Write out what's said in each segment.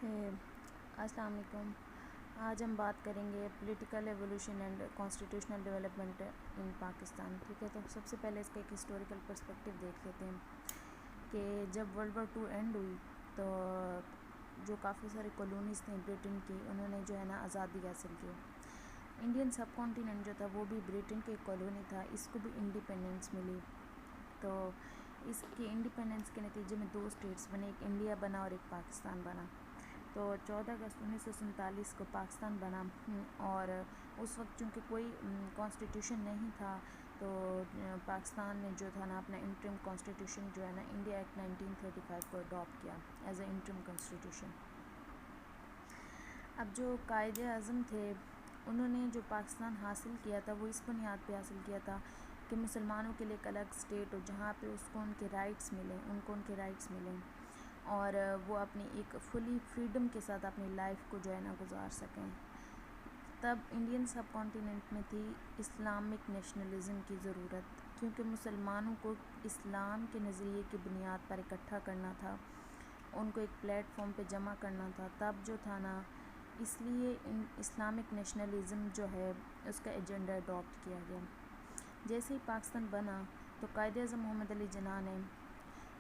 السلام علیکم۔ آج ہم بات کریں گے political evolution and constitutional development in Pakistan, ٹھیک ہے۔ تو سب سے پہلے اس کا ایک ہسٹوریکل پرسپیکٹیو دیکھ لیتے ہیں کہ جب ورلڈ وار 2 اینڈ ہوئی تو جو کافی سارے کالونیز تھیں برٹن کی، انہوں نے جو ہے نا آزادی حاصل کی۔ انڈین سب کانٹیننٹ جو تھا وہ بھی برٹن کے کالونی تھا، اس کو بھی انڈیپینڈنس ملی۔ تو اس کی انڈیپینڈنس کے نتیجے میں 2 اسٹیٹس بنے، ایک انڈیا بنا اور ایک پاکستان بنا۔ تو 14 اگست 1947 کو پاکستان بنا، اور اس وقت چونکہ کوئی کانسٹیٹیوشن نہیں تھا تو پاکستان نے جو تھا نا اپنا انٹرم کانسٹیٹیوشن جو ہے نا انڈیا ایکٹ 1935 کو اڈاپٹ کیا ایز اے انٹرم کانسٹیٹیوشن۔ اب جو قائد اعظم تھے انہوں نے جو پاکستان حاصل کیا تھا وہ اس بنیاد پہ حاصل کیا تھا کہ مسلمانوں کے لیے ایک الگ اسٹیٹ ہو جہاں پہ اس کو ان کے رائٹس ملیں اور وہ اپنی ایک فلی فریڈم کے ساتھ اپنی لائف کو جو ہے نا گزار سکیں۔ تب انڈین سب کانٹیننٹ میں تھی اسلامک نیشنلزم کی ضرورت، کیونکہ مسلمانوں کو اسلام کے نظریے کی بنیاد پر اکٹھا کرنا تھا، ان کو ایک پلیٹ فارم پہ جمع کرنا تھا۔ تب جو تھا نا اس لیے اسلامک نیشنلزم جو ہے اس کا ایجنڈا اڈاپٹ کیا گیا۔ جیسے ہی پاکستان بنا تو قائد اعظم محمد علی جناح نے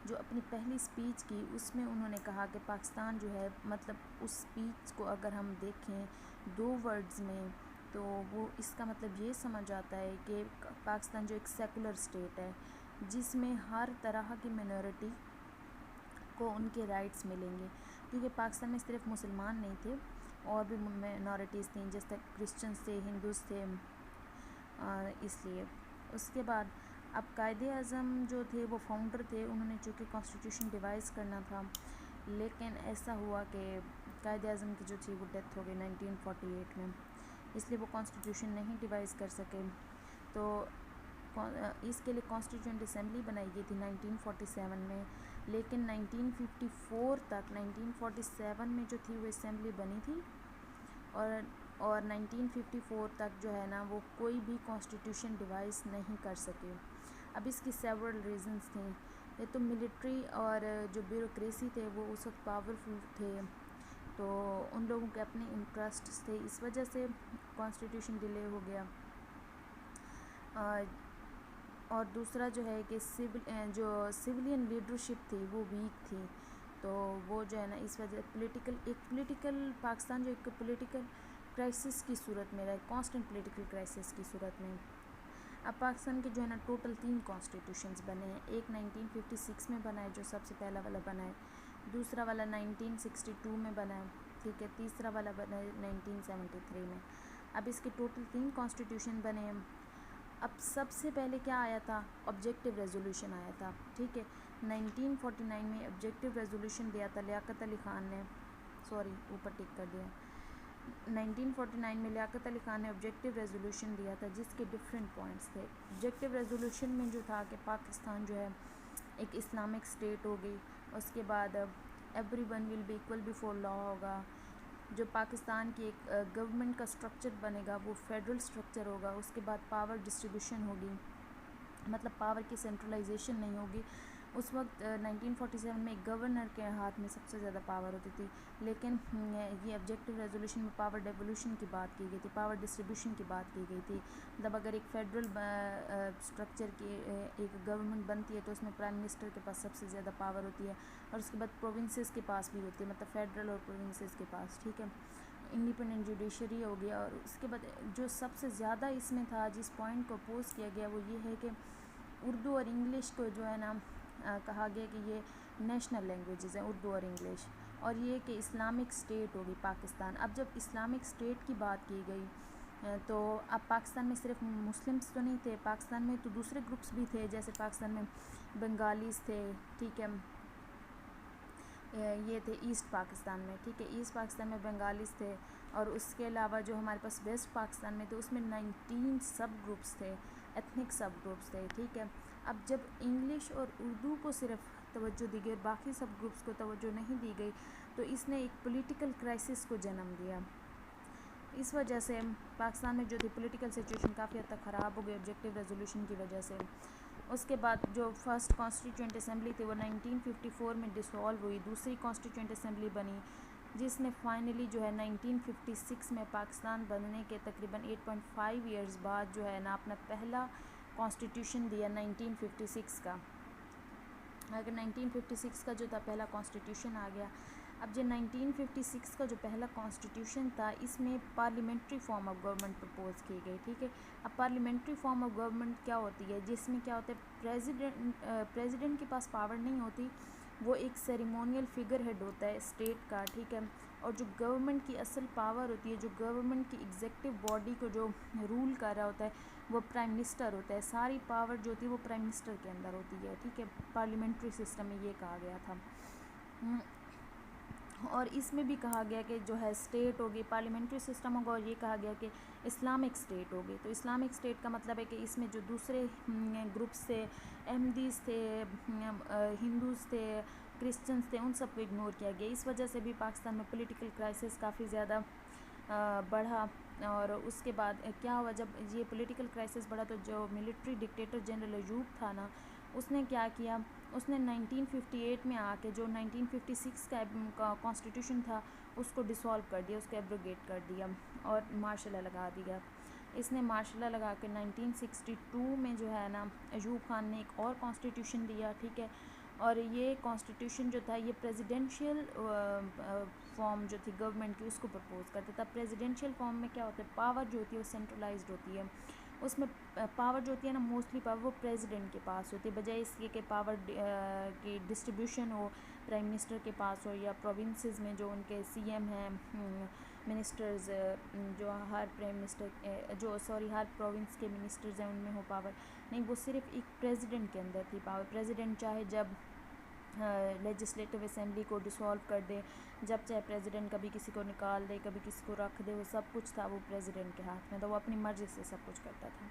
جو اپنی پہلی سپیچ کی اس میں انہوں نے کہا کہ پاکستان جو ہے، مطلب اس سپیچ کو اگر ہم دیکھیں 2 ورڈز میں تو وہ اس کا مطلب یہ سمجھ آتا ہے کہ پاکستان جو ایک سیکولر اسٹیٹ ہے جس میں ہر طرح کی مینورٹی کو ان کے رائٹس ملیں گے، کیونکہ پاکستان میں صرف مسلمان نہیں تھے اور بھی مینورٹیز تھیں، جیسے تک کرسچنس تھے، ہندوز تھے، اس لیے اس کے بعد اب قائد اعظم جو تھے وہ فاؤنڈر تھے، انہوں نے چونکہ کانسٹیٹیوشن ڈیوائز کرنا تھا، لیکن ایسا ہوا کہ قائد اعظم کی جو تھی وہ ڈیتھ ہو گئی 1948 میں، اس لیے وہ کانسٹیٹیوشن نہیں ڈیوائز کر سکے۔ تو اس کے لیے کانسٹیٹیوئنٹ اسمبلی بنائی گئی تھی 1947 میں، لیکن 1947 میں جو تھی وہ اسمبلی بنی تھی اور 1954 تک جو ہے نا وہ کوئی بھی کانسٹیٹیوشن ڈیوائز نہیں کر سکے۔ اب اس کی سیورل ریزنز تھیں، یہ تو ملٹری اور جو بیوروکریسی تھے وہ اس وقت پاورفل تھے، تو ان لوگوں کے اپنے انٹرسٹس تھے، اس وجہ سے کانسٹیٹیوشن ڈیلے ہو گیا۔ اور دوسرا جو ہے کہ جو سویلین لیڈرشپ تھی وہ ویک تھی، تو وہ جو ہے نا اس وجہ پولیٹیکل پاکستان جو ایک پولیٹیکل کرائسس کی صورت میں رہا، کانسٹنٹ پولیٹیکل کرائسس کی صورت میں۔ اب پاکستان کے جو ہے نا ٹوٹل 3 کانسٹیٹیوشنز بنے ہیں، ایک 1956 میں بنا ہے جو سب سے پہلا والا بنا ہے، دوسرا والا 1962 میں بنا ہے، ٹھیک ہے، تیسرا والا بنا ہے 1973 میں۔ اب اس کے ٹوٹل 3 کانسٹیٹیوشن بنے ہیں۔ اب سب سے پہلے کیا آیا تھا؟ آبجیکٹیو ریزولوشن آیا تھا، ٹھیک ہے۔ 1949 میں آبجیکٹیو ریزولوشن دیا تھا لیاقت علی خان نے، اوپر ٹک کر دیا۔ 1949 میں لیاقت علی خان نے آبجیکٹیو ریزولوشن دیا تھا جس کے ڈفرینٹ پوائنٹس تھے۔ آبجیکٹیو ریزولوشن میں جو تھا کہ پاکستان جو ہے ایک اسلامک اسٹیٹ ہوگی، اس کے بعد everyone will be equal before law ہوگا، جو پاکستان کی ایک گورنمنٹ کا سٹرکچر بنے گا وہ فیڈرل سٹرکچر ہوگا، اس کے بعد پاور ڈسٹریبیوشن ہوگی، مطلب پاور کی سینٹرلائزیشن نہیں ہوگی۔ اس وقت 1947 میں ایک گورنر کے ہاتھ میں سب سے زیادہ پاور ہوتی تھی، لیکن یہ آبجیکٹیو ریزولوشن میں پاور ڈیولوشن کی بات کی گئی تھی، پاور ڈسٹریبیوشن کی بات کی گئی تھی، مطلب اگر ایک فیڈرل سٹرکچر کی ایک گورنمنٹ بنتی ہے تو اس میں پرائم منسٹر کے پاس سب سے زیادہ پاور ہوتی ہے، اور اس کے بعد پروونسز کے پاس بھی ہوتی ہے، مطلب فیڈرل اور پروونسز کے پاس، ٹھیک ہے۔ انڈیپینڈنٹ جوڈیشری ہو گیا، اور اس کے بعد جو سب سے زیادہ اس میں تھا جس پوائنٹ کو اپوز کیا گیا وہ یہ ہے کہ اردو اور انگلش کو جو ہے نا کہا گیا کہ یہ نیشنل لینگویجز ہیں، اردو اور انگلش، اور یہ کہ اسلامک اسٹیٹ ہوگی پاکستان۔ اب جب اسلامک اسٹیٹ کی بات کی گئی تو اب پاکستان میں صرف مسلمس تو نہیں تھے، پاکستان میں تو دوسرے گروپس بھی تھے، جیسے پاکستان میں بنگالیز تھے، ٹھیک ہے، یہ تھے ایسٹ پاکستان میں، ٹھیک ہے، ایسٹ پاکستان میں بنگالیز تھے، اور اس کے علاوہ جو ہمارے پاس ویسٹ پاکستان میں تھے اس میں 19 سب گروپس تھے، ایتھنک سب گروپس تھے، ٹھیک ہے۔ اب جب انگلش اور اردو کو صرف توجہ دی گئی، باقی سب گروپس کو توجہ نہیں دی گئی، تو اس نے ایک پولیٹیکل کرائسس کو جنم دیا۔ اس وجہ سے پاکستان میں جو تھی پولیٹیکل سچویشن کافی حد تک خراب ہو گئی آبجیکٹیو ریزولوشن کی وجہ سے۔ اس کے بعد جو فرسٹ کانسٹیٹیوئنٹ اسمبلی تھی وہ 1954 میں ڈسولو ہوئی، دوسری کانسٹیٹیوئنٹ اسمبلی بنی جس نے فائنلی جو ہے 1956 میں پاکستان بننے کے تقریباً 8.5 ایئرز بعد جو ہے نا اپنا پہلا کانسٹیٹیوشن دیا 1956 کا. اگر 1956 کا جو تھا پہلا کانسٹیٹیوشن آ گیا. اب جو 1956 کا جو پہلا کانسٹیٹیوشن تھا اس میں parliamentary form of government propose کی گئی. ٹھیک ہے. اب پارلیمنٹری فارم آف گورنمنٹ کیا ہوتی ہے؟ جس میں کیا ہوتا ہے، پریزیڈنٹ کے پاس پاور نہیں ہوتی، وہ ایک سیریمونیل فگر ہیڈ ہوتا ہے اسٹیٹ کا. ٹھیک ہے. اور جو گورنمنٹ کی اصل پاور ہوتی ہے، جو گورنمنٹ کی ایگزیکٹو باڈی کو جو رول کر رہا ہوتا ہے وہ پرائم منسٹر ہوتا ہے. ساری پاور جو ہوتی ہے وہ پرائم منسٹر کے اندر ہوتی ہے. ٹھیک ہے. پارلیمنٹری سسٹم میں یہ کہا گیا تھا. اور اس میں بھی کہا گیا کہ جو ہے اسٹیٹ ہوگی پارلیمنٹری سسٹم ہوگا، اور یہ کہا گیا کہ اسلامک اسٹیٹ ہوگی. تو اسلامک اسٹیٹ کا مطلب ہے کہ اس میں جو دوسرے گروپس تھے، احمدیز تھے، ہندوز تھے، کرسچنس تھے، ان سب کو اگنور کیا گیا. اس وجہ سے بھی پاکستان میں پولیٹیکل کرائسس کافی زیادہ بڑھا. اور اس کے بعد کیا ہوا، جب یہ پولیٹیکل کرائسس بڑھا تو جو ملٹری ڈکٹیٹر جنرل ایوب تھا نا، اس نے کیا کیا، اس نے 1958 میں آ کے جو 1956 کا کانسٹیٹیوشن تھا اس کو ڈیسالو کر دیا، اس کو ایبروگیٹ کر دیا اور مارشل لا لگا دیا. اس نے مارشل لا لگا کے 1962 میں جو ہے نا ایوب خان نے ایک اور کانسٹیٹیوشن دیا. ٹھیک ہے. اور یہ کانسٹیٹیوشن جو تھا یہ پریزیڈینشیل فارم جو تھی گورنمنٹ کی اس کو پرپوز کرتا تھا. پریزیڈینشیل فارم میں کیا ہوتا ہے، پاور جو ہوتی ہے وہ سینٹرلائزڈ ہوتی ہے. اس میں پاور جو ہوتی ہے نا، موسٹلی پاور وہ پریزیڈنٹ کے پاس ہوتی ہے، بجائے اس کہ پاور کی ڈسٹریبیوشن ہو پرائم منسٹر کے پاس ہو، یا پروونسز میں جو ان کے سی ایم ہیں، منسٹرز، جو ہر پرائم منسٹر ہر پروونس کے منسٹرز ہیں ان میں ہو پاور. نہیں، وہ صرف ایک پریزیڈنٹ کے اندر تھی پاور. پریزیڈنٹ چاہے جب لیجسلیٹو اسمبلی کو ڈیسالو کر دے، جب چاہے پریزیڈنٹ کبھی کسی کو نکال دے، کبھی کسی کو رکھ دے، وہ سب کچھ تھا وہ پریزیڈنٹ کے ہاتھ میں، تو وہ اپنی مرضی سے سب کچھ کرتا تھا.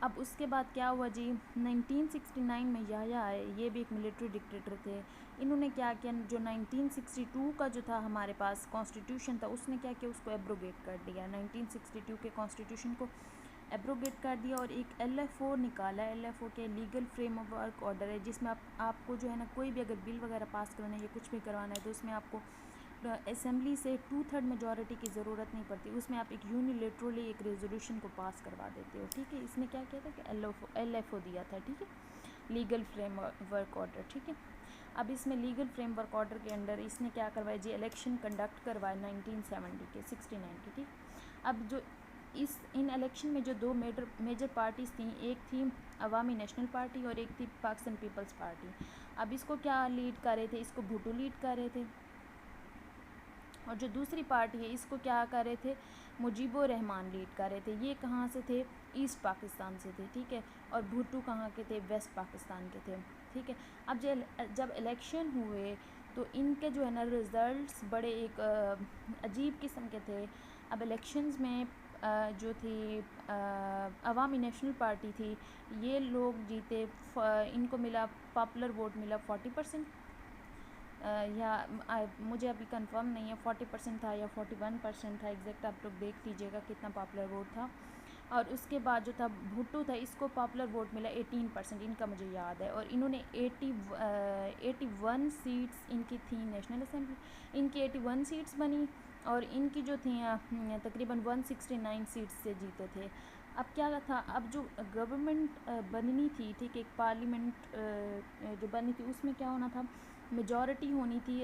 اب اس کے بعد کیا ہوا جی، 1969 میں یحییٰ آئے، یہ بھی ایک ملٹری ڈکٹیٹر تھے. انہوں نے کیا کیا، جو 1962 کا جو تھا ہمارے پاس کانسٹیٹیوشن تھا، اس نے کیا کیا، اس کو ایبروگیٹ کر دیا. 1962 کے کانسٹیٹیوشن کو ایبروگیٹ کر دیا اور ایک LFO نکالا. LFO کے لیگل فریم ورک آرڈر ہے، جس میں آپ کو جو ہے نا کوئی بھی اگر بل وغیرہ پاس کرنا ہے یا کچھ بھی کروانا ہے تو اس میں آپ کو اسمبلی سے 2/3 میجورٹی کی ضرورت نہیں پڑتی. اس میں آپ ایک یونیلیٹرلی ایک ریزولوشن کو پاس کروا دیتے ہو. ٹھیک ہے. اس نے کیا کیا تھا کہ LFO دیا تھا. ٹھیک ہے. Legal frame work order. ٹھیک ہے. اب اس میں لیگل فریم ورک آرڈر کے انڈر اس نے کیا کروایا جی، الیکشن کنڈکٹ کروائے 1970 کے 69 کے. ٹھیک. اب جو ان الیکشن میں جو دو میجر پارٹیز تھیں، ایک تھی عوامی نیشنل پارٹی اور ایک تھی پاکستان پیپلز پارٹی. اب اس کو کیا لیڈ کر رہے تھے، اس کو بھٹو لیڈ کر رہے تھے. اور جو دوسری پارٹی ہے اس کو کیا کر رہے تھے، مجیب الرحمان لیڈ کر رہے تھے. یہ کہاں سے تھے، ایسٹ پاکستان سے تھے. ٹھیک ہے. اور بھٹو کہاں کے تھے، ویسٹ پاکستان کے تھے. ٹھیک ہے. اب جب الیکشن ہوئے تو ان کے جو ہے نا ریزلٹس بڑے ایک عجیب قسم کے تھے. اب الیکشنز میں جو تھی عوامی نیشنل پارٹی تھی، یہ لوگ جیتے، ان کو ملا پاپولر ووٹ ملا 40%، یا مجھے ابھی کنفرم نہیں ہے 40% تھا یا 41% تھا، ایگزیکٹ آپ لوگ دیکھ لیجیے گا کتنا پاپولر ووٹ تھا. اور اس کے بعد جو تھا بھٹو تھا، اس کو پاپولر ووٹ ملا 18%، ان کا مجھے یاد ہے. اور انہوں نے 81 سیٹس ان کی تھیں نیشنل اسمبلی، ان کی 81 سیٹس بنی اور ان کی جو تھیں تقریباً 169 سیٹس سے جیتے تھے. اب کیا تھا، اب جو گورنمنٹ بننی تھی، ٹھیک ہے، ایک پارلیمنٹ جو بننی تھی اس میں کیا ہونا تھا، میجورٹی ہونی تھی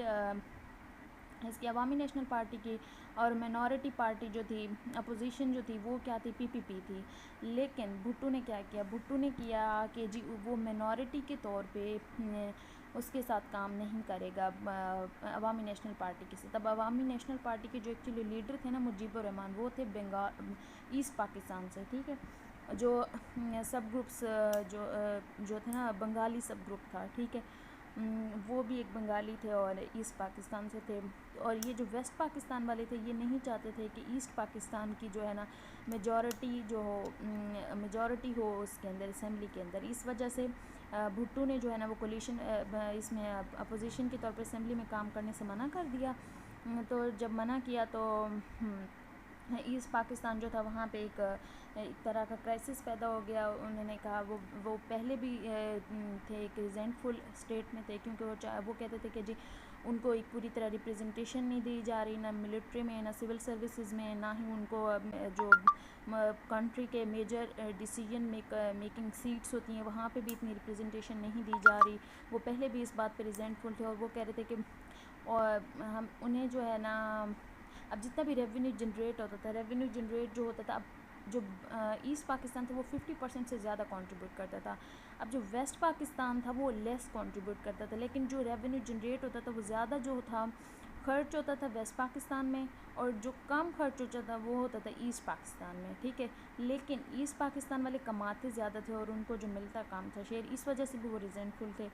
اس کی عوامی نیشنل پارٹی کی، اور مینورٹی پارٹی جو تھی، اپوزیشن جو تھی وہ کیا تھی، PPP تھی. لیکن بھٹو نے کیا کیا، بھٹو نے کیا کہ جی وہ مینورٹی کے طور پہ اس کے ساتھ کام نہیں کرے گا عوامی نیشنل پارٹی کے ساتھ. اب عوامی نیشنل پارٹی کے جو ایکچولی لیڈر تھے نا مجیب الرحمان، وہ تھے ایسٹ پاکستان سے. ٹھیک ہے. جو سب گروپس جو تھے نا، بنگالی سب گروپ تھا. ٹھیک ہے. وہ بھی ایک بنگالی تھے اور ایسٹ پاکستان سے تھے. اور یہ جو ویسٹ پاکستان والے تھے یہ نہیں چاہتے تھے کہ ایسٹ پاکستان کی جو ہے نا میجورٹی ہو اس کے اندر، اسمبلی کے اندر. اس وجہ سے بھٹو نے جو ہے نا وہ کولیشن اس میں اپوزیشن کے طور پہ اسمبلی میں کام کرنے سے منع کر دیا. تو جب منع کیا تو ایسٹ پاکستان جو تھا وہاں پہ ایک طرح کا کرائسس پیدا ہو گیا. انہوں نے کہا وہ پہلے بھی تھے ایک ریزینٹفل اسٹیٹ میں تھے, کیونکہ وہ کہتے تھے کہ جی ان کو ایک پوری طرح ریپریزنٹیشن نہیں دی جا رہی, نہ ملٹری میں نہ سول سروسز میں, نہ ہی ان کو جو کنٹری کے میجر ڈیسیجن میکنگ سیٹس ہوتی ہیں وہاں پہ بھی اتنی ریپریزنٹیشن نہیں دی جا رہی. وہ پہلے بھی اس بات پہ ریزینٹفل تھے, اور وہ کہہ رہے تھے کہ ہم انہیں جو ہے نا اب جتنا بھی ریونیو جنریٹ جو ہوتا تھا, اب جو ایسٹ پاکستان تھا وہ 50% سے زیادہ کنٹریبیوٹ کرتا تھا. اب جو ویسٹ پاکستان تھا وہ لیس کنٹریبیوٹ کرتا تھا, لیکن جو ریونیو جنریٹ ہوتا تھا وہ زیادہ جو تھا خرچ ہوتا تھا ویسٹ پاکستان میں, اور جو کم خرچ ہوتا تھا وہ ہوتا تھا ایسٹ پاکستان میں. ٹھیک ہے, لیکن ایسٹ پاکستان والے کماتے زیادہ تھے اور ان کو جو ملتا کام تھا شیئر, اس وجہ سے بھی وہ ریزینٹفل تھے,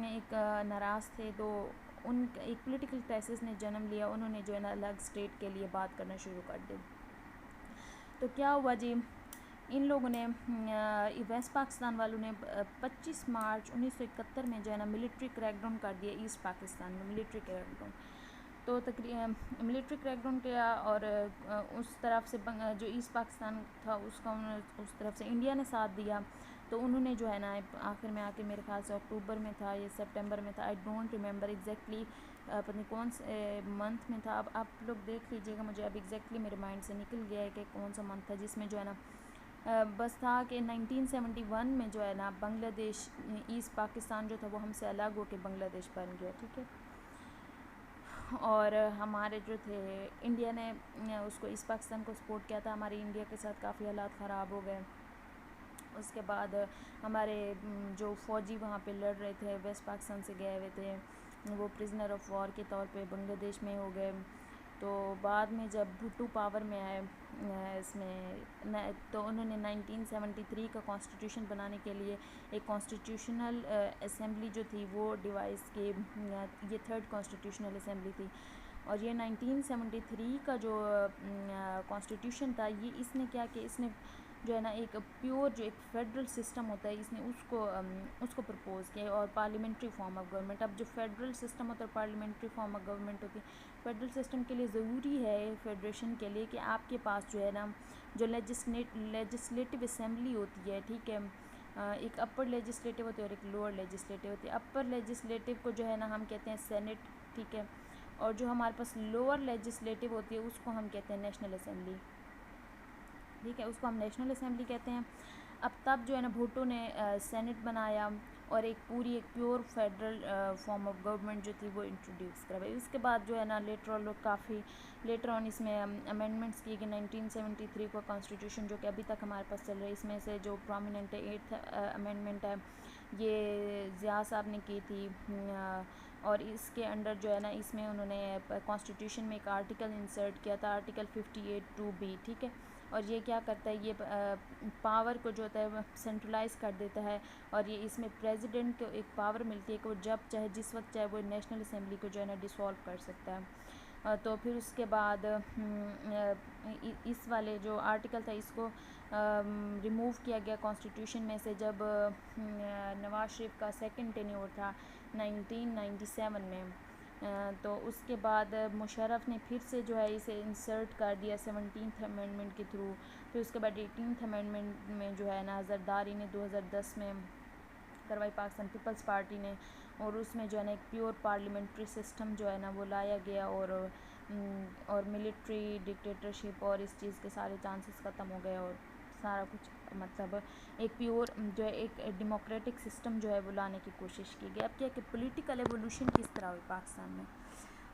ایک ناراض تھے. تو ان ایک پولیٹیکل کرائسس نے جنم لیا, انہوں نے جو ہے نا الگ اسٹیٹ کے لیے بات کرنا شروع کر دی. تو کیا ہوا جی, ان لوگوں نے ویسٹ پاکستان والوں نے 25 مارچ 1971 میں جو ہے نا ملٹری کریک ڈاؤن کر دیا ایسٹ پاکستان میں, ملٹری کریک ڈاؤن. تو ملٹری کریک ڈاؤن کیا, اور اس طرف سے جو ایسٹ پاکستان تھا اس کا اس طرف سے انڈیا نے ساتھ دیا. تو انہوں نے جو ہے نا آخر میں آ کے, میرے خیال سے اکتوبر میں تھا یا سپٹمبر میں تھا, آئی ڈونٹ ریممبر ایگزیکٹلی, پتہ نہیں کون سے منتھ میں تھا. اب آپ لوگ دیکھ لیجئے گا, مجھے اب ایگزیکٹلی میرے مائنڈ سے نکل گیا ہے کہ کون سا منتھ تھا, جس میں جو ہے نا بس تھا کہ 1971 میں جو ہے نا بنگلہ دیش, ایسٹ پاکستان جو تھا وہ ہم سے الگ ہو کے بنگلہ دیش بن گیا. ٹھیک ہے, اور ہمارے جو تھے انڈیا نے اس کو ایسٹ پاکستان کو سپورٹ کیا تھا. ہمارے انڈیا کے ساتھ کافی حالات خراب ہو گئے. اس کے بعد ہمارے جو فوجی وہاں پہ لڑ رہے تھے ویسٹ پاکستان سے گئے ہوئے تھے, وہ پرزنر آف وار کے طور پہ بنگلہ دیش میں ہو گئے. تو بعد میں جب بھٹو پاور میں آئے اس میں, تو انہوں نے 1973 کا کانسٹیٹیوشن بنانے کے لیے ایک کانسٹیٹیوشنل اسمبلی جو تھی وہ ڈیوائس کی, یہ تھرڈ کانسٹیٹیوشنل اسمبلی تھی. اور یہ 1973 کا جو کانسٹیٹیوشن تھا, یہ اس نے کیا کہ اس نے جو ہے نا ایک پیور جو ایک فیڈرل سسٹم ہوتا ہے اس نے اس کو پرپوز کیا, اور پارلیمنٹری فارم آف گورنمنٹ. اب جو فیڈرل سسٹم ہوتا ہے پارلیمنٹری فارم آف گورنمنٹ ہوتی ہے, فیڈرل سسٹم کے لیے ضروری ہے فیڈریشن کے لیے کہ آپ کے پاس جو ہے نا جو لیجسلیٹو اسمبلی ہوتی ہے, ٹھیک ہے, ایک اپر لیجسلیٹو ہوتی ہے اور ایک لوور لیجسلیٹو ہوتی ہے. اپر لیجسلیٹو کو جو ہے نا ہم کہتے ہیں سینٹ, ٹھیک ہے, اور جو ہمارے پاس لوور لیجسلیٹو ہوتی ہے اس کو ہم کہتے ہیں نیشنل اسمبلی. ٹھیک ہے, اس کو ہم نیشنل اسمبلی کہتے ہیں. اب تب جو ہے نا بھٹو نے سینٹ بنایا اور ایک pure federal form of government جو تھی وہ انٹروڈیوس کروائی. اس کے بعد جو ہے نا لیٹر آن اس میں امینڈمنٹس کی گئی. 1973 کو کانسٹیٹیوشن جو کہ ابھی تک ہمارے پاس چل رہا ہے, اس میں سے جو پرومیننٹ ہے 8th امینڈمنٹ ہے, یہ ضیاء صاحب نے کی تھی. اور اس کے انڈر جو ہے نا اس میں انہوں نے کانسٹیٹیوشن میں ایک آرٹیکل انسرٹ کیا تھا, آرٹیکل 58(2)(b), ٹھیک ہے. اور یہ کیا کرتا ہے, یہ پاور کو جو ہوتا ہے سینٹرلائز کر دیتا ہے, اور یہ اس میں پریزیڈنٹ کو ایک پاور ملتی ہے کہ وہ جب چاہے جس وقت چاہے وہ نیشنل اسمبلی کو جو ہے نا ڈیسولو کر سکتا ہے. تو پھر اس کے بعد اس والے جو آرٹیکل تھا اس کو ریموو کیا گیا کانسٹیٹیوشن میں سے, جب نواز شریف کا سیکنڈ ٹینیور تھا 1997 میں. تو اس کے بعد مشرف نے پھر سے جو ہے اسے انسرٹ کر دیا 17th امینڈمنٹ کے تھرو. پھر اس کے بعد 18th امینڈمنٹ میں جو ہے نا زرداری نے 2010 میں کروائی, پاکستان پیپلز پارٹی نے, اور اس میں جو ہے نا ایک پیور پارلیمنٹری سسٹم جو ہے نا وہ لایا گیا, اور ملٹری ڈکٹیٹرشپ اور اس چیز کے سارے چانسز ختم ہو گئے, اور سارا کچھ مطلب ایک پیور جو ہے ایک ڈیموکریٹک سسٹم جو ہے وہ لانے کی کوشش کی گئی. اب کیا کہ پولیٹیکل ایوولوشن کس طرح ہوئی پاکستان میں.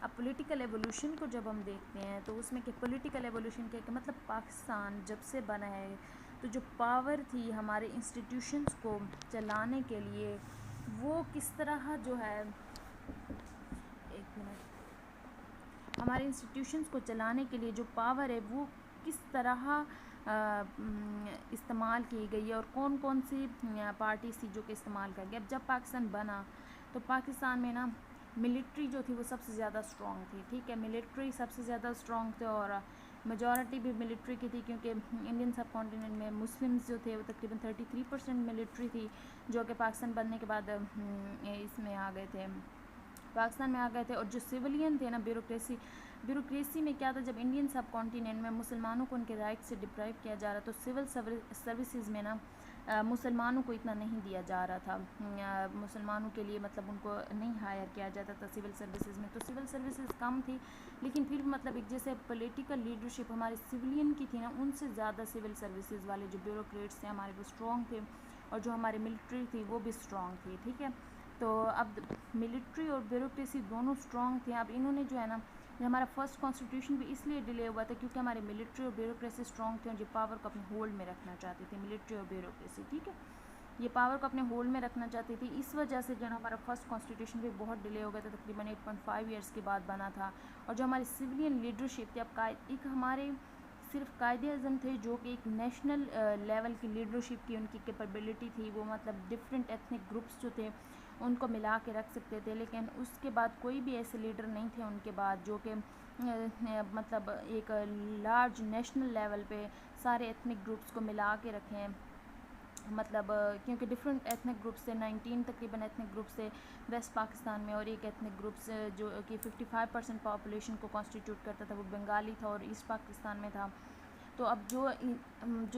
اب پولیٹیکل ایوولوشن کو جب ہم دیکھتے ہیں تو اس میں کہ پولیٹیکل ایوولوشن کیا کہ مطلب پاکستان جب سے بنا ہے تو جو پاور تھی ہمارے انسٹیٹیوشنس کو چلانے کے لیے وہ کس طرح جو ہے, ایک منٹ, ہمارے انسٹیٹیوشنس کو چلانے کے لیے جو پاور ہے وہ کس طرح استعمال کی گئی ہے, اور کون کون سی پارٹیز تھی جو کہ استعمال کر گئی. اب جب پاکستان بنا تو پاکستان میں نا ملٹری جو تھی وہ سب سے زیادہ اسٹرانگ تھی, ٹھیک ہے, ملٹری سب سے زیادہ اسٹرانگ تھے, اور میجورٹی بھی ملٹری کی تھی, کیونکہ انڈین سب کانٹیننٹ میں مسلمز جو تھے وہ تقریباً 33% ملٹری تھی, جو کہ پاکستان بننے کے بعد اس میں آ گئے تھے, پاکستان میں آ گئے تھے. اور جو سویلین تھے نا بیوروکریسی میں کیا تھا, جب انڈین سب کانٹیننٹ میں مسلمانوں کو ان کے رائٹ سے ڈپرائیو کیا جا رہا تو سول سروسز میں نا مسلمانوں کو اتنا نہیں دیا جا رہا تھا, مسلمانوں کے لیے مطلب ان کو نہیں ہائر کیا جاتا تھا سول سروسز میں, تو سول سروسز کم تھی لیکن پھر مطلب ایک جیسے پولیٹیکل لیڈرشپ ہمارے سویلین کی تھی نا, ان سے زیادہ سول سروسز والے جو بیوروکریٹس تھے ہمارے وہ اسٹرانگ تھے, اور جو ہماری ملٹری تھی وہ بھی اسٹرانگ تھی. ٹھیک ہے, تو اب ملٹری اور بیوروکریسی دونوں اسٹرانگ تھے. اب انہوں نے جو ہے نا, ہمارا فرسٹ کانسٹیٹیوشن بھی اس لیے ڈیلے ہوا تھا کیونکہ ہمارے ملٹری اور بیوروکریسی اسٹرانگ تھے اور یہ پاور کو اپنے ہولڈ میں رکھنا چاہتی تھی, ملٹری اور بیوروکریسی. ٹھیک ہے, یہ پاور کو اپنے ہولڈ میں رکھنا چاہتی تھی, اس وجہ سے جو ہے ہمارا فرسٹ کانسٹیٹیوشن بھی بہت ڈیلے ہو گیا تھا, تقریباً 8.5 ایئرس کے بعد بنا تھا. اور جو ہماری سویلین لیڈرشپ تھی, اب ایک ہمارے صرف قائد اعظم تھے جو کہ ایک نیشنل لیول کی لیڈرشپ کی ان کی کیپیبلٹی تھی, وہ مطلب ڈفرینٹ ایتھنک گروپس جو تھے ان کو ملا کے رکھ سکتے تھے, لیکن اس کے بعد کوئی بھی ایسے لیڈر نہیں تھے ان کے بعد جو کہ مطلب ایک لارج نیشنل لیول پہ سارے ایتھنک گروپس کو ملا کے رکھیں. مطلب کیونکہ ڈفرینٹ ایتھنک گروپس تھے, 19 تقریباً ایتھنک گروپس تھے ویسٹ پاکستان میں, اور ایک ایتھنک گروپس جو کہ 55% پاپولیشن کو کانسٹیٹیوٹ کرتا تھا وہ بنگالی تھا اور ایسٹ پاکستان میں تھا. تو اب جو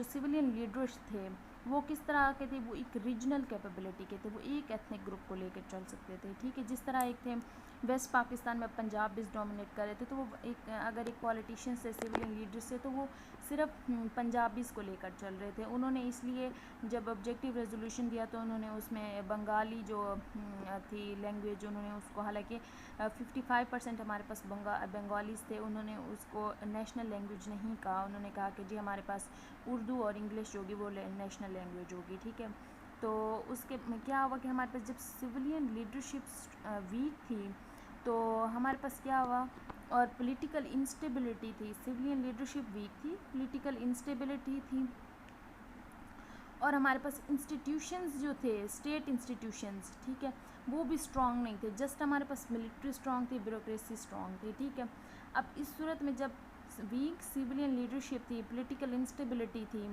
سویلین لیڈرس تھے وہ کس طرح کے تھے, وہ ایک ریجنل کیپیبلٹی کے تھے, وہ ایک ایتھنک گروپ کو لے کے چل سکتے تھے. ٹھیک ہے, جس طرح ایک تھے ویسٹ پاکستان میں پنجاب ڈومینیٹ کر رہے تھے, تو وہ اگر ایک پولیٹیشین سے سویلین لیڈر سے تو وہ صرف پنجابیز کو لے کر چل رہے تھے. انہوں نے اس لیے جب آبجیکٹیو ریزولوشن دیا تو انہوں نے اس میں بنگالی جو تھی لینگویج, انہوں نے اس کو, حالانکہ 55% ہمارے پاس بنگالیز تھے, انہوں نے اس کو نیشنل لینگویج نہیں کہا, انہوں نے کہا کہ جی ہمارے پاس اردو اور انگلش جو ہوگی وہ نیشنل لینگویج ہوگی. ٹھیک ہے, تو اس کے کیا ہوا کہ ہمارے پاس جب سویلین لیڈرشپ ویک تھی تو ہمارے پاس کیا ہوا, اور پولیٹیکل انسٹیبلٹی تھی, سویلین لیڈرشپ ویک تھی, پولیٹیکل انسٹیبلٹی تھی, اور ہمارے پاس انسٹیٹیوشنز جو تھے اسٹیٹ انسٹیٹیوشنز, ٹھیک ہے, وہ بھی اسٹرانگ نہیں تھے. جسٹ ہمارے پاس ملٹری اسٹرانگ تھی, بیوروکریسی اسٹرانگ تھی. ٹھیک ہے, اب اس صورت میں جب ویک سویلین لیڈرشپ تھی, پولیٹیکل انسٹیبلٹی تھی,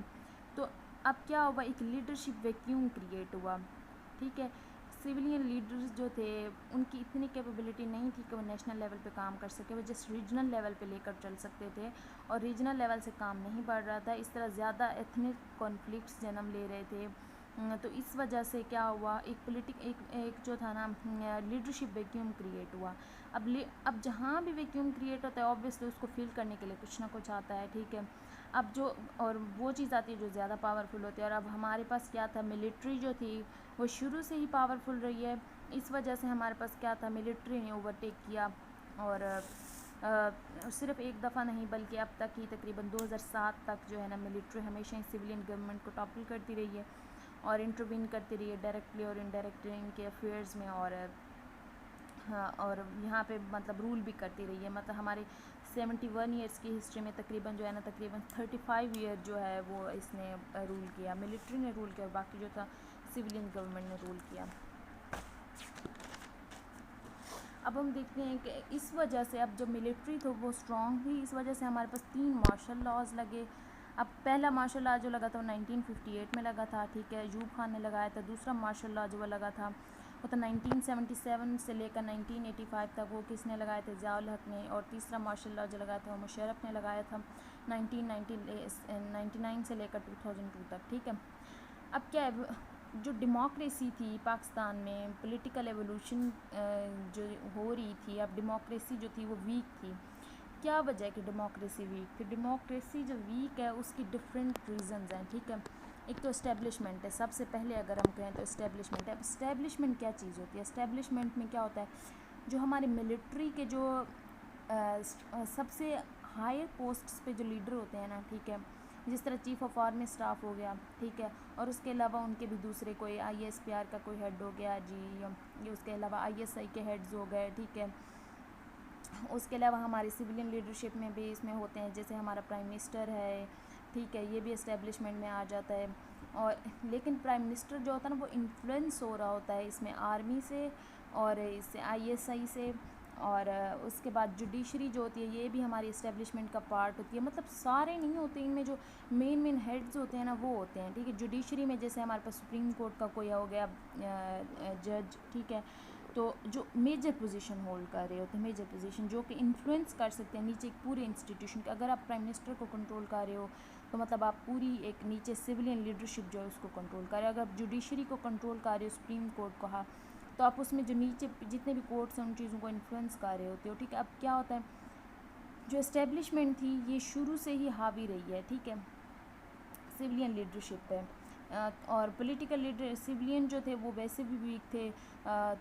تو اب کیا ہوا, ایک لیڈرشپ ویکیوم کریٹ ہوا. ٹھیک ہے, سویلین لیڈرز جو تھے ان کی اتنی کیپیبلٹی نہیں تھی کہ وہ نیشنل لیول پہ کام کر سکے, وہ جسٹ ریجنل لیول پہ لے کر چل سکتے تھے, اور ریجنل لیول سے کام نہیں بڑھ رہا تھا. اس طرح زیادہ ایتھنک کانفلکٹس جنم لے رہے تھے, تو اس وجہ سے کیا ہوا, ایک جو تھا نا لیڈرشپ ویکیوم کریٹ ہوا. اب جہاں بھی ویکیوم کریٹ ہوتا ہے اوبویسلی اس کو فل کرنے کے لیے کچھ نہ کچھ آتا ہے. ٹھیک ہے, اب جو اور وہ چیز آتی ہے جو زیادہ پاورفل ہوتی ہے, اور اب ہمارے پاس کیا تھا, ملٹری جو تھی وہ شروع سے ہی پاورفل رہی ہے. اس وجہ سے ہمارے پاس کیا تھا, ملٹری نے اوورٹیک کیا, اور صرف ایک دفعہ نہیں بلکہ اب تک ہی تقریباً 2007 تک جو ہے نا ملٹری ہمیشہ ہی سویلین گورنمنٹ کو ٹاپل کرتی رہی ہے اور انٹروین کرتی رہی ہے ڈائریکٹلی اور انڈائریکٹلی ان کے افیئرز میں, اور یہاں پہ مطلب رول بھی کرتی رہی ہے. مطلب ہمارے 71 ایئرس کی ہسٹری میں تقریباً جو ہے نا تقریباً 35 ایئر جو ہے وہ اس نے رول کیا, ملٹری نے رول کیا, اور باقی جو تھا سویلین گورنمنٹ نے رول کیا. اب ہم دیکھتے ہیں کہ اس وجہ سے اب جو ملٹری تھی وہ اسٹرانگ تھی, اس وجہ سے ہمارے پاس 3 مارشل لاز لگے. اب پہلا مارشل لا جو لگا تھا وہ 1958 میں لگا تھا. ٹھیک ہے, ایوب خان نے لگایا تھا. دوسرا مارشل لا جو وہ لگا تھا وہ تھا 1977 سے لے کر 1985 تک, وہ کس نے لگایا تھا, ضیاء الحق نے. اور تیسرا مارشل لا جو لگایا تھا وہ مشرف نے لگایا تھا 1999 سے لے کر 2002 تک. ٹھیک ہے, اب کیا ہے, جو ڈیموکریسی تھی پاکستان میں, پولیٹیکل ایوولوشن جو ہو رہی تھی, اب ڈیموکریسی جو تھی وہ ویک تھی. کیا وجہ ہے کہ ڈیموکریسی ویک تھی؟ ڈیموکریسی جو ویک ہے اس کی ڈفرینٹ ریزنز ہیں. ٹھیک ہے, ایک تو اسٹیبلشمنٹ ہے, سب سے پہلے اگر ہم کہیں تو اسٹیبلشمنٹ ہے. اب اسٹیبلشمنٹ کیا چیز ہوتی ہے؟ اسٹیبلشمنٹ میں کیا ہوتا ہے, جو ہمارے ملٹری کے جو سب سے ہائر پوسٹس پہ جو لیڈر ہوتے ہیں نا, ٹھیک ہے, جس طرح چیف آف آرمی اسٹاف ہو گیا, ٹھیک ہے, اور اس کے علاوہ ان کے بھی دوسرے کوئی ISPR کا کوئی ہیڈ ہو گیا جی, یہ اس کے علاوہ ISI کے ہیڈز ہو گئے. ٹھیک ہے, اس کے علاوہ ہماری سویلین لیڈرشپ میں بھی اس میں ہوتے ہیں, جیسے ہمارا پرائم منسٹر ہے. ٹھیک ہے, یہ بھی اسٹیبلشمنٹ میں آ جاتا ہے. اور لیکن پرائم منسٹر جو ہوتا ہے نا وہ انفلوئنس ہو رہا ہوتا ہے اس میں آرمی سے اور اس سے ISI سے, اور اس کے بعد جوڈیشری جو ہوتی ہے یہ بھی ہماری اسٹیبلشمنٹ کا پارٹ ہوتی ہے. مطلب سارے نہیں ہوتے, ان میں جو مین ہیڈز ہوتے ہیں نا وہ ہوتے ہیں. ٹھیک ہے, جوڈیشری میں جیسے ہمارے پاس سپریم کورٹ کا کوئی ہو گیا جج, ٹھیک ہے, تو جو میجر پوزیشن ہولڈ کر رہے ہوتے ہیں، میجر پوزیشن جو کہ انفلوئنس کر سکتے ہیں نیچے ایک پورے انسٹیٹیوشن کے. اگر آپ پرائم منسٹر کو کنٹرول کر رہے ہو تو مطلب آپ پوری ایک نیچے سویلین لیڈرشپ جو ہے اس کو کنٹرول کر رہے ہو. اگر آپ جوڈیشری کو کنٹرول کر رہے ہو، سپریم کورٹ کو تو آپ اس میں جو نیچے جتنے بھی کورٹس ہیں ان چیزوں کو انفلوئنس کر رہے ہوتے ہو. ٹھیک ہے، اب کیا ہوتا ہے، جو اسٹیبلشمنٹ تھی یہ شروع سے ہی حاوی رہی ہے، ٹھیک ہے، سویلین لیڈرشپ پہ. اور پولیٹیکل لیڈر سویلین جو تھے وہ ویسے بھی ویک تھے،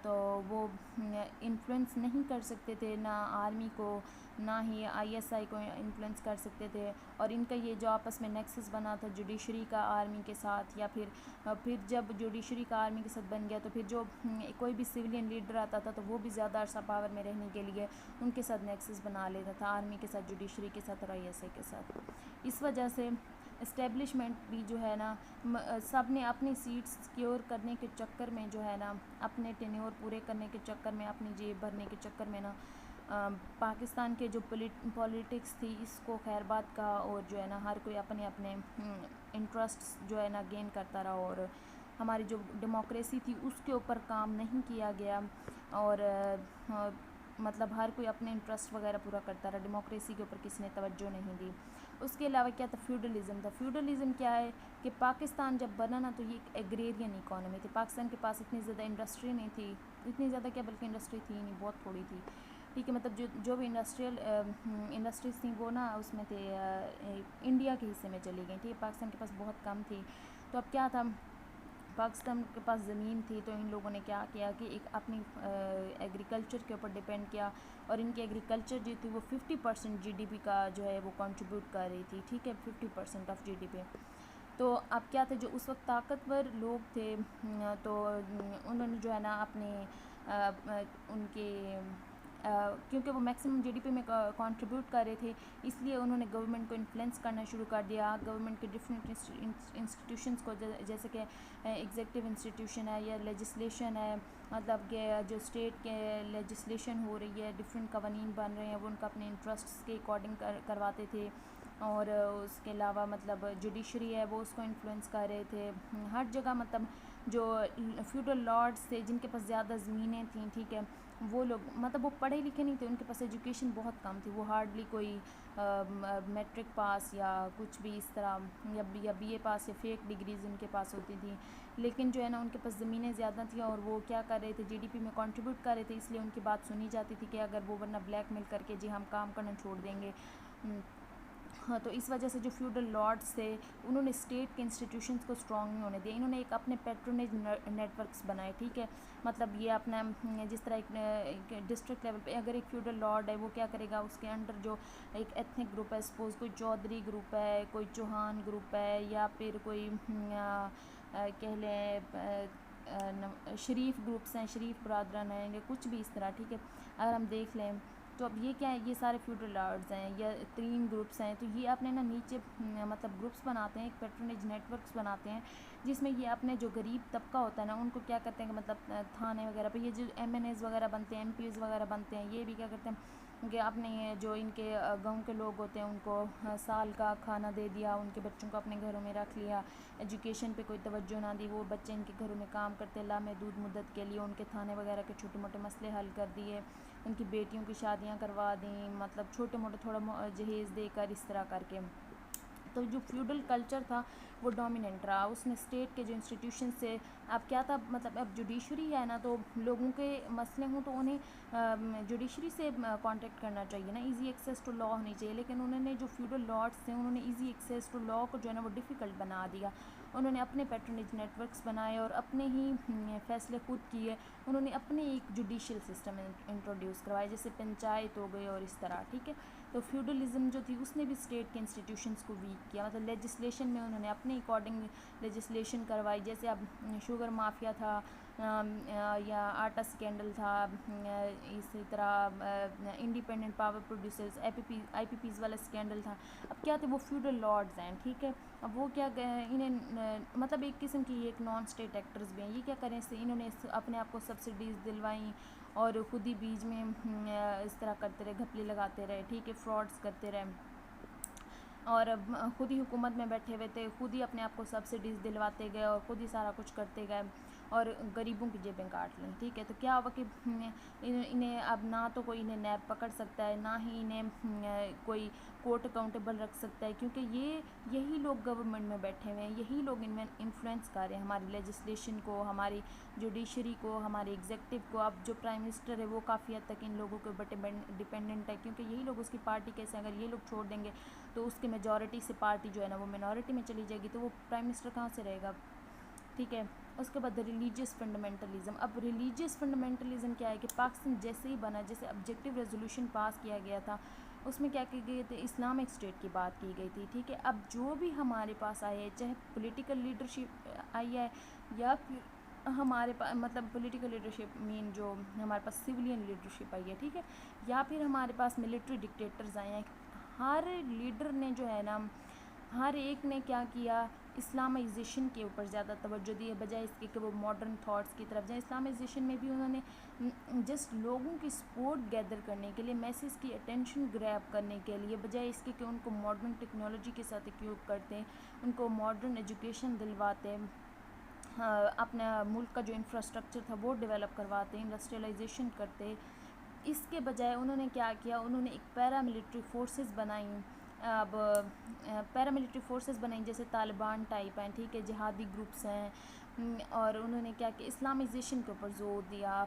تو وہ انفلوئنس نہیں کر سکتے تھے نہ آرمی کو، نہ ہی آئی ایس آئی کو انفلوئنس کر سکتے تھے. اور ان کا یہ جو آپس میں نیکسس بنا تھا جوڈیشری کا آرمی کے ساتھ، یا پھر جب جوڈیشری کا آرمی کے ساتھ بن گیا تو پھر جو کوئی بھی سویلین لیڈر آتا تھا تو وہ بھی زیادہ عرصہ پاور میں رہنے کے لیے ان کے ساتھ نیکسس بنا لیتا تھا، آرمی کے ساتھ، جوڈیشری کے ساتھ اور آئی ایس آئی کے ساتھ. اس وجہ سے اسٹیبلشمنٹ بھی جو ہے نا سب نے اپنی سیٹس سیکیور کرنے کے چکر میں جو ہے نا، اپنے ٹینیور پورے کرنے کے چکر میں، اپنی جیب بھرنے کے چکر میں نا پاکستان کے جو پولیٹکس تھی اس کو خیر بات کہا، اور جو ہے نا ہر کوئی اپنے اپنے انٹرسٹس جو ہے نا گین کرتا رہا، اور ہماری جو ڈیموکریسی تھی اس کے اوپر کام نہیں کیا گیا، اور مطلب ہر کوئی اپنے انٹرسٹ وغیرہ پورا کرتا رہا، ڈیموکریسی کے اوپر کسی نے توجہ نہیں دی. اس کے علاوہ کیا تھا، فیوڈلزم تھا. فیوڈلزم کیا ہے کہ پاکستان جب بنا نا تو یہ ایک ایگریرین اکانومی تھی. پاکستان کے پاس اتنی زیادہ انڈسٹری نہیں تھی، اتنی زیادہ کیا بلکہ انڈسٹری تھی نہیں، بہت تھوڑی تھی. ٹھیک ہے، مطلب جو بھی انڈسٹریز تھیں وہ نا اس میں تھے انڈیا کے حصے میں چلی گئیں. ٹھیک ہے، پاکستان کے پاس بہت کم تھی. تو اب کیا تھا، پاکستان کے پاس زمین تھی تو ان لوگوں نے کیا کیا کہ ایک اپنی ایگریکلچر کے اوپر ڈیپینڈ کیا، اور ان کی ایگریکلچر جو تھی وہ 50% جی ڈی پی کا جو ہے وہ کنٹریبیوٹ کر رہی تھی. ٹھیک ہے، 50% آف جی ڈی پی. تو اب کیا تھا، جو اس وقت طاقتور لوگ تھے تو انہوں نے جو ہے نا اپنے ان کے کیونکہ وہ میکسیمم جی ڈی پی میں کنٹریبیوٹ کر رہے تھے، اس لیے انہوں نے گورنمنٹ کو انفلوئنس کرنا شروع کر دیا. گورنمنٹ کے ڈفرینٹ انسٹیٹیوشنس کو، جیسے کہ ایگزیکٹو انسٹیٹیوشن ہے یا لیجسلیشن ہے، مطلب کہ جو اسٹیٹ کے لیجسلیشن ہو رہی ہے، ڈفرینٹ قوانین بن رہے ہیں، وہ ان کا اپنے انٹرسٹس کے اکارڈنگ کرواتے تھے. اور اس کے علاوہ مطلب جوڈیشری ہے وہ اس کو انفلوئنس کر رہے تھے ہر جگہ. مطلب جو فیوڈل لارڈس تھے جن کے پاس زیادہ زمینیں تھیں، ٹھیک ہے، وہ لوگ مطلب وہ پڑھے لکھے نہیں تھے، ان کے پاس ایجوکیشن بہت کم تھی، وہ ہارڈلی کوئی میٹرک پاس یا کچھ بھی اس طرح، یا بی اے پاس یا فیک ڈگریز ان کے پاس ہوتی تھیں. لیکن جو ہے نا ان کے پاس زمینیں زیادہ تھیں، اور وہ کیا کر رہے تھے، جی ڈی پی میں کنٹریبیوٹ کر رہے تھے، اس لیے ان کی بات سنی جاتی تھی کہ اگر وہ ورنہ بلیک میل کر کے جی ہم کام کرنا چھوڑ دیں گے. ہاں، تو اس وجہ سے جو فیوڈل لارڈس تھے انہوں نے اسٹیٹ کے انسٹیٹیوشنس کو اسٹرانگ نہیں ہونے دیا. انہوں نے ایک اپنے پیٹرونیج نیٹ ورکس بنائے. ٹھیک ہے، مطلب یہ اپنا جس طرح ایک ڈسٹرکٹ لیول پہ اگر ایک فیوڈل لارڈ ہے وہ کیا کرے گا، اس کے انڈر جو ایک ایتھنک گروپ ہے، سپوز کوئی چودھری گروپ ہے، کوئی چوہان گروپ ہے، یا پھر کوئی کہہ لیں شریف گروپس ہیں، شریف برادران ہیں، یا کچھ بھی اس طرح. ٹھیک ہے، اگر ہم دیکھ لیں تو اب یہ کیا ہے، یہ سارے فیوڈل لارڈز ہیں یا 3 گروپس ہیں. تو یہ اپنے نا نیچے مطلب گروپس بناتے ہیں، ایک پیٹرونیج نیٹ ورکس بناتے ہیں، جس میں یہ اپنے جو غریب طبقہ ہوتا ہے نا ان کو کیا کرتے ہیں کہ مطلب تھانے وغیرہ پہ یہ جو ایم این ایز وغیرہ بنتے ہیں، ایم پیز وغیرہ بنتے ہیں، یہ بھی کیا کرتے ہیں کہ اپنے جو ان کے گاؤں کے لوگ ہوتے ہیں ان کو سال کا کھانا دے دیا، ان کے بچوں کو اپنے گھروں میں رکھ لیا، ایجوکیشن پہ کوئی توجہ نہ دی، وہ بچے ان کے گھروں میں کام کرتے لامحدود مدت کے لیے، ان کے تھانے وغیرہ کے چھوٹے موٹے مسئلے حل کر دیے، ان کی بیٹیوں کی شادیاں کروا دیں، مطلب چھوٹے موٹے تھوڑا جہیز دے کر اس طرح کر کے. تو جو فیوڈل کلچر تھا وہ ڈومیننٹ رہا، اس نے اسٹیٹ کے جو انسٹیٹیوشنس سے اب کیا تھا، مطلب اب جوڈیشری ہے نا تو لوگوں کے مسئلے ہوں تو انہیں جوڈیشری سے کانٹیکٹ کرنا چاہیے نا، ایزی ایکسیس ٹو لا ہونی چاہیے. لیکن انہوں نے جو فیوڈل لارڈس تھے انہوں نے ایزی ایکسیس ٹو لا کو جو ہے نا وہ ڈیفیکلٹ بنا دیا. انہوں نے اپنے پیٹرونیج نیٹ ورکس بنائے اور اپنے ہی فیصلے خود کیے. انہوں نے اپنے ایک جوڈیشل سسٹم انٹروڈیوس کروائے، جیسے پنچایت ہو گئی اور اس طرح. ٹھیک ہے، تو فیوڈلزم جو تھی اس نے بھی اسٹیٹ کے انسٹیٹیوشنس کو ویک کیا. مطلب لیجسلیشن میں انہوں نے اپنے اکارڈنگ لیجسلیشن کروائی، جیسے اب شوگر مافیا تھا یا آٹا سکینڈل تھا، اسی طرح انڈیپینڈنٹ پاور پروڈیوسرز آئی پی پیز والا سکینڈل تھا. اب کیا تھے، وہ فیوڈل لارڈز ہیں. ٹھیک ہے، اب وہ کیا انہیں مطلب ایک قسم کی ایک نان اسٹیٹ ایکٹرز بھی ہیں. یہ کیا کریں، انہوں نے اپنے آپ کو سبسڈیز دلوائیں اور خود ہی بیچ میں اس طرح کرتے رہے، گھپلے لگاتے رہے. ٹھیک ہے، فراڈز کرتے رہے، اور خود ہی حکومت میں بیٹھے ہوئے تھے، خود ہی اپنے آپ کو سبسڈیز دلواتے گئے اور خود ہی سارا کچھ کرتے گئے. اور غریبوں کی جیبیں کاٹ لیں، ٹھیک ہے. تو کیا ہوگا کہ انہیں اب نہ تو کوئی انہیں نیب پکڑ سکتا ہے، نہ ہی انہیں کوئی کورٹ اکاؤنٹیبل رکھ سکتا ہے، کیونکہ یہی لوگ گورنمنٹ میں بیٹھے ہوئے ہیں، یہی لوگ ان میں انفلوئنس کر رہے ہیں ہماری لیجسلیشن کو، ہماری جوڈیشری کو، ہمارے ایگزیکٹو کو. اب جو پرائم منسٹر ہے وہ کافی حد تک ان لوگوں کے اوپر ڈپینڈنٹ ہے، کیونکہ یہی لوگ اس کی پارٹی کیسے، اگر یہ لوگ چھوڑ دیں گے تو اس کے میجورٹی سے پارٹی جو ہے نا وہ منورٹی میں چلی جائے گی، تو وہ پرائم منسٹر کہاں سے رہے گا، ٹھیک ہے. اس کے بعد ریلیجیس فنڈامنٹلزم. اب ریلیجیس فنڈامنٹلزم کیا ہے کہ پاکستان جیسے ہی بنا، جیسے آبجیکٹیو ریزولوشن پاس کیا گیا تھا، اس میں کیا کی گئی تھی، اسلامک اسٹیٹ کی بات کی گئی تھی، ٹھیک ہے. اب جو بھی ہمارے پاس آئے، چاہے پولیٹیکل لیڈرشپ آئی ہے یا پھر ہمارے پاس مطلب پولیٹیکل لیڈرشپ مین جو ہمارے پاس سویلین لیڈرشپ آئی ہے، ٹھیک ہے، یا پھر ہمارے پاس ملٹری ڈکٹیٹرز آئے ہیں، ہر لیڈر نے جو ہے نا، ہر ایک نے کیا کیا، اسلامائزیشن کے اوپر زیادہ توجہ دی ہے، بجائے اس کے کہ وہ ماڈرن تھاٹس کی طرف جائیں. اسلامائزیشن میں بھی انہوں نے جسٹ لوگوں کی سپورٹ گیدر کرنے کے لیے، میسز کی اٹینشن گریب کرنے کے لیے، بجائے اس کے کہ ان کو ماڈرن ٹیکنالوجی کے ساتھ ایکوپ کرتے ہیں، ان کو ماڈرن ایجوکیشن دلواتے، اپنا ملک کا جو انفراسٹرکچر تھا وہ ڈیولپ کرواتے، انڈسٹریلائزیشن کرتے. اس کے بجائے انہوں نے کیا کیا، انہوں نے ایک پیراملٹری فورسز بنائیں. اب پیراملٹری فورسز بنائیں جیسے طالبان ٹائپ ہیں، ٹھیک ہے، جہادی گروپس ہیں. اور انہوں نے کیا کہ اسلامائزیشن کے اوپر زور دیا.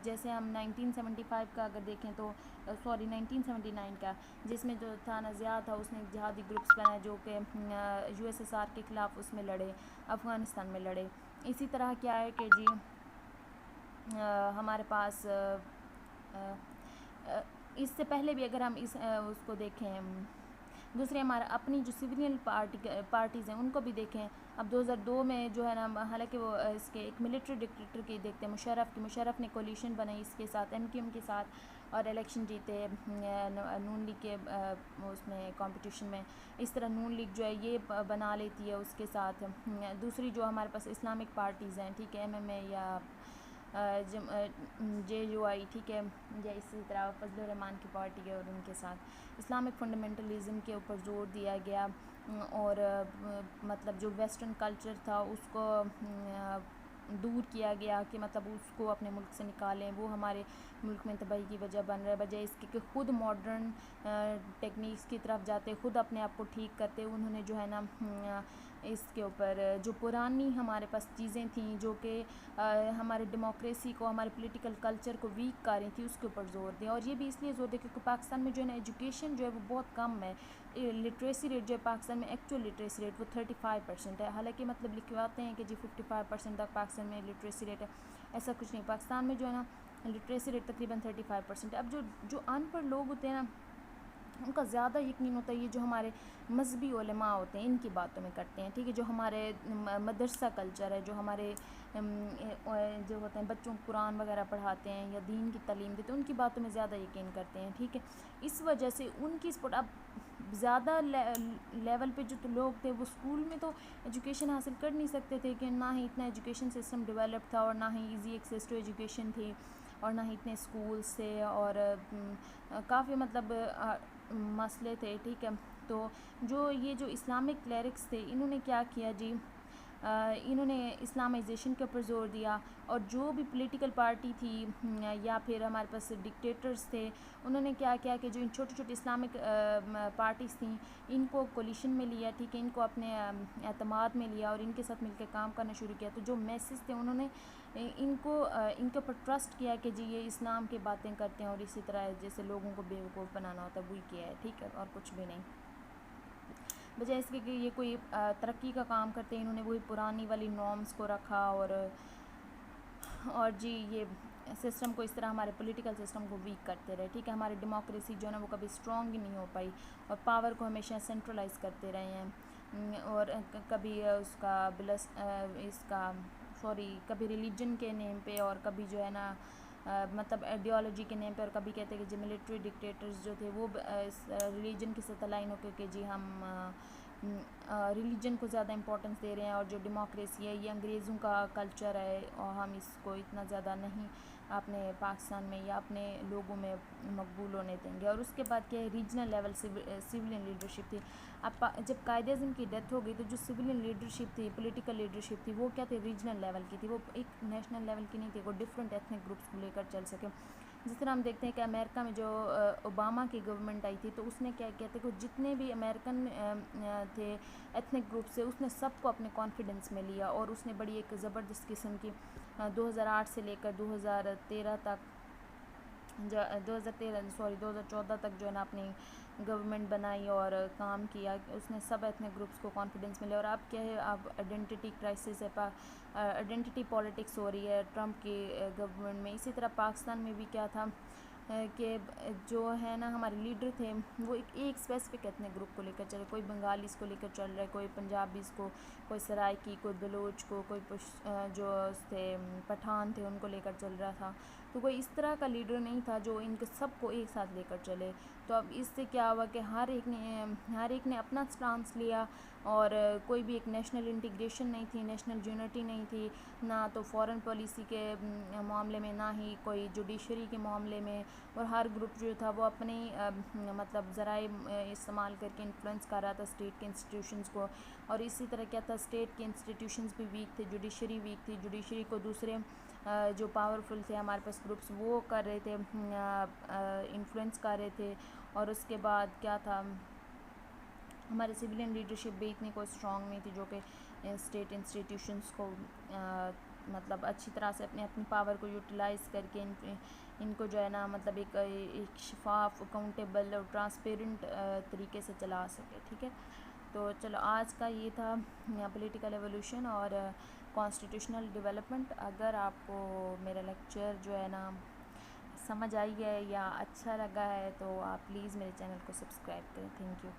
جیسے ہم 1975 کا اگر دیکھیں تو 1979 کا، جس میں جو تھا نازیہ تھا، اس نے جہادی گروپس بنائے جو کہ USSR کے خلاف اس میں لڑے، افغانستان میں لڑے. اسی طرح کیا ہے کہ جی ہمارے پاس اس سے پہلے بھی اگر ہم اس کو دیکھیں، دوسرے ہمارا اپنی جو سویلین پارٹیز ہیں ان کو بھی دیکھیں. اب 2002 میں جو ہے نا، حالانکہ وہ اس کے ایک ملٹری ڈکٹیٹر کی دیکھتے ہیں، مشرف نے کولیشن بنائی اس کے ساتھ، MQM کے ساتھ، اور الیکشن جیتے نون لیگ کے اس میں کمپٹیشن میں. اس طرح نون لیگ جو ہے یہ بنا لیتی ہے اس کے ساتھ. دوسری جو ہمارے پاس اسلامک پارٹیز ہیں، ٹھیک ہے، MMA یا JUI، ٹھیک ہے، یا اسی طرح فضل الرحمان کی پارٹی ہے، اور ان کے ساتھ اسلامک فنڈامنٹلزم کے اوپر زور دیا گیا. اور مطلب جو ویسٹرن کلچر تھا اس کو دور کیا گیا، کہ مطلب اس کو اپنے ملک سے نکالیں، وہ ہمارے ملک میں تباہی کی وجہ بن رہا ہے، بجائے اس کے کہ خود ماڈرن ٹیکنیکس کی طرف جاتے، خود اپنے آپ کو ٹھیک کرتے. انہوں نے جو ہے نا اس کے اوپر جو پرانی ہمارے پاس چیزیں تھیں جو کہ ہمارے ڈیموکریسی کو، ہمارے پولیٹیکل کلچر کو ویک کر رہی تھی، اس کے اوپر زور دیا. اور یہ بھی اس لیے زور دیا کیونکہ پاکستان میں جو ہے نا ایجوکیشن جو ہے وہ بہت کم ہے. لٹریسی ریٹ جو ہے پاکستان میں، ایکچوئل لٹریسی ریٹ وہ 35% ہے. حالانکہ مطلب لکھواتے ہیں کہ جی 55% تک پاکستان میں لٹریسی ریٹ ہے، ایسا کچھ نہیں. پاکستان میں جو ہے نا لٹریسی ریٹ تقریباً 35% ہے. اب جو ان پڑھ لوگ ہوتے ہیں نا، ان کا زیادہ یقین ہوتا ہے یہ جو ہمارے مذہبی علماء ہوتے ہیں ان کی باتوں میں کرتے ہیں، ٹھیک ہے، جو ہمارے مدرسہ کلچر ہے، جو ہمارے جو ہوتے ہیں بچوں کو قرآن وغیرہ پڑھاتے ہیں یا دین کی تعلیم دیتے ہیں، ان کی باتوں میں زیادہ یقین کرتے ہیں، ٹھیک ہے. اس وجہ سے ان کی سپورٹ اب زیادہ لیول پہ جو لوگ تھے وہ اسکول میں تو ایجوکیشن حاصل کر نہیں سکتے تھے، کہ نہ ہی اتنا ایجوکیشن سسٹم ڈیولپ تھا، اور نہ ہی ایزی ایکسیس ٹو ایجوکیشن تھی، اور نہ ہی اتنے اسکولس تھے، اور کافی مطلب مسئلے تھے، ٹھیک ہے. تو یہ جو اسلامک کلیرکس تھے انہوں نے کیا کیا جی، انہوں نے اسلامائزیشن کے اوپر زور دیا. اور جو بھی پولیٹیکل پارٹی تھی یا پھر ہمارے پاس ڈکٹیٹرز تھے، انہوں نے کیا کیا کہ جو ان چھوٹی چھوٹی اسلامک پارٹیز تھیں ان کو کولیشن میں لیا، ٹھیک ہے، ان کو اپنے اعتماد میں لیا اور ان کے ساتھ مل کے کام کرنا شروع کیا. تو جو میسز تھے انہوں نے ان کے اوپر ٹرسٹ کیا کہ جی یہ اسلام کی باتیں کرتے ہیں، اور اسی طرح جیسے لوگوں کو بیوقوف بنانا ہوتا ہے وہی کیا ہے، ٹھیک ہے، اور کچھ بھی نہیں. بجائے اس کے کہ یہ کوئی ترقی کا کام کرتے ہیں، انہوں نے وہی پرانی والی نارمز کو رکھا، اور جی یہ سسٹم کو اس طرح ہمارے پولیٹیکل سسٹم کو ویک کرتے رہے، ٹھیک ہے. ہماری ڈیموکریسی جو ہے نا وہ کبھی اسٹرانگ ہی نہیں ہو پائی، اور پاور کو ہمیشہ سینٹرلائز کرتے رہے ہیں، اور کبھی کبھی ریلیجن کے نیم پہ، اور کبھی جو ہے نا مطلب آئیڈیالوجی کے نیم پہ، اور کبھی کہتے ہیں کہ جو ملٹری ڈکٹیٹرز جو تھے وہ ریلیجن کے ساتھ الائن ہو کے کہ جی ہم ریلیجن کو زیادہ امپورٹنس دے رہے ہیں، اور جو ڈیموکریسی ہے یہ انگریزوں کا کلچر ہے اور ہم اس کو اتنا زیادہ نہیں اپنے پاکستان میں یا اپنے لوگوں میں مقبول ہونے دیں گے۔ اور اس کے بعد کیا ہے، ریجنل لیول سویلین لیڈرشپ تھی۔ اب جب قائد اعظم کی ڈیتھ ہو گئی تو جو سویلین لیڈرشپ تھی، پولیٹیکل لیڈرشپ تھی، وہ کیا تھی، ریجنل لیول کی تھی، وہ ایک نیشنل لیول کی نہیں تھی، وہ ڈفرینٹ ایتھنک گروپس کو لے کر چل سکے۔ جس طرح ہم دیکھتے ہیں کہ امریکہ میں جو اوباما کی گورنمنٹ آئی تھی تو اس نے کیا کہتے ہیں کہ جتنے بھی امریکن تھے ایتھنک گروپ سے، اس نے سب کو اپنے کانفیڈنس میں لیا، اور اس نے بڑی ایک زبردست قسم کی 2008 سے لے کر 2013 تک 2014 تک جو ہے نا اپنی گورنمنٹ بنائی اور کام کیا۔ اس نے سب ایتھنک گروپس کو کانفیڈنس میں لیا۔ اور اب کیا ہے، اب آئیڈینٹی کرائسس ہے، آئیڈینٹی پالیٹکس ہو رہی ہے ٹرمپ کی گورنمنٹ میں۔ اسی طرح پاکستان میں بھی کیا تھا کہ جو ہے نا ہمارے لیڈر تھے وہ ایک اسپیسیفک ایتھنک گروپ کو لے کر چلے، کوئی بنگالیز کو لے کر چل رہا ہے، کوئی پنجابیز کو، کوئی سرائکی، کوئی بلوچ کو، کوئی جو تھے پٹھان تھے ان کو لے کر چل رہا تھا۔ تو کوئی اس طرح کا لیڈر نہیں تھا جو ان کے سب کو ایک ساتھ لے کر چلے۔ تو اب اس سے کیا ہوا کہ ہر ایک نے اپنا سٹانس لیا، اور کوئی بھی ایک نیشنل انٹیگریشن نہیں تھی، نیشنل یونٹی نہیں تھی، نہ تو فارن پالیسی کے معاملے میں، نہ ہی کوئی جوڈیشری کے معاملے میں۔ اور ہر گروپ جو تھا وہ اپنی مطلب ذرائع استعمال کر کے انفلوئنس کر رہا تھا اسٹیٹ کے انسٹیٹیوشنز کو۔ اور اسی طرح کیا تھا، اسٹیٹ کے انسٹیٹیوشنز بھی ویک تھے، جوڈیشری ویک تھی، جوڈیشری کو دوسرے جو پاورفل تھے ہمارے پاس گروپس وہ کر رہے تھے، انفلوئنس کر رہے تھے۔ اور اس کے بعد کیا تھا، ہمارے سویلین لیڈرشپ بھی اتنی کوئی اسٹرانگ نہیں تھی جو کہ اسٹیٹ انسٹیٹیوشنز کو مطلب اچھی طرح سے اپنی پاور کو یوٹیلائز کر کے ان کو جو ہے نا مطلب ایک شفاف، اکاؤنٹیبل اور ٹرانسپیرنٹ طریقے سے چلا سکے۔ ٹھیک ہے، تو چلو آج کا یہ تھا پولیٹیکل ایولیوشن اور کانسٹیٹیوشنل ڈیولپمنٹ۔ اگر آپ کو میرا لیکچر جو ہے نا سمجھ آئی ہے یا اچھا لگا ہے تو آپ پلیز میرے چینل کو سبسکرائب کریں۔ Thank you.